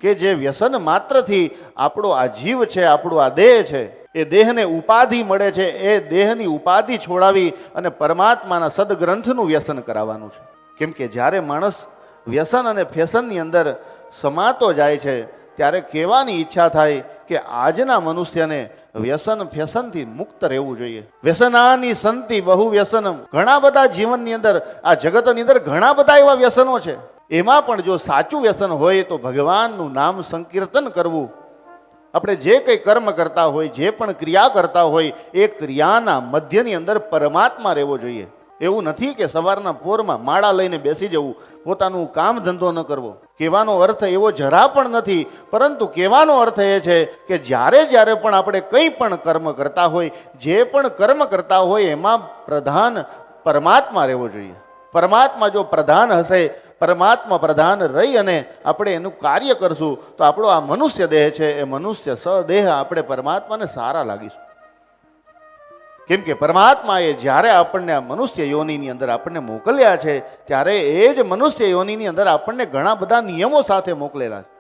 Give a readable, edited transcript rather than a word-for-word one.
કે જે વ્યસન માત્રથી આપણો આ જીવ છે, આપણું આ દેહ છે, એ દેહને ઉપાધિ મળે છે, એ દેહની ઉપાધિ છોડાવી અને પરમાત્માના સદગ્રંથનું વ્યસન કરાવવાનું છે. કેમ કે જ્યારે માણસ વ્યસન અને ફેશનની અંદર સમાતો જાય છે ત્યારે કહેવાની ઈચ્છા થાય કે આજના મનુષ્યને વ્યસન ફેશનથી મુક્ત રહેવું જોઈએ. વ્યસનાની સંતિ બહુ વ્યસનમ, ઘણા બધા જીવનની અંદર, આ જગતની અંદર ઘણા બધા એવા વ્યસનો છે. એમાં પણ જો સાચું વ્યસન હોય તો ભગવાનનું નામ સંકીર્તન કરવું. આપણે જે કંઈ કર્મ કરતા હોય, જે પણ ક્રિયા કરતા હોય, એ ક્રિયાના મધ્યની અંદર પરમાત્મા રહેવો જોઈએ. એવું નથી કે સવારના પોરમાં માળા લઈને બેસી જવું, પોતાનું કામ ધંધો ન કરવો. કહેવાનો અર્થ એવો જરા પણ નથી, પરંતુ કહેવાનો અર્થ એ છે કે જ્યારે જ્યારે પણ આપણે કંઈ પણ કર્મ કરતા હોય, જે પણ કર્મ કરતા હોય એમાં પ્રધાન પરમાત્મા રહેવો જોઈએ. પરમાત્મા જો પ્રધાન હશે, પરમાત્મા પ્રધાન રહી અને આપણે એનું કાર્ય કરશું તો આપણો આ મનુષ્ય દેહ છે, એ મનુષ્ય સદેહ આપણે પરમાત્માને સારા લાગીશું. કેમ કે પરમાત્માએ જ્યારે આપણને આ મનુષ્ય યોનિની અંદર આપણને મોકલ્યા છે ત્યારે એ જ મનુષ્ય યોનિની અંદર આપણને ઘણા બધા નિયમો સાથે મોકલેલા છે.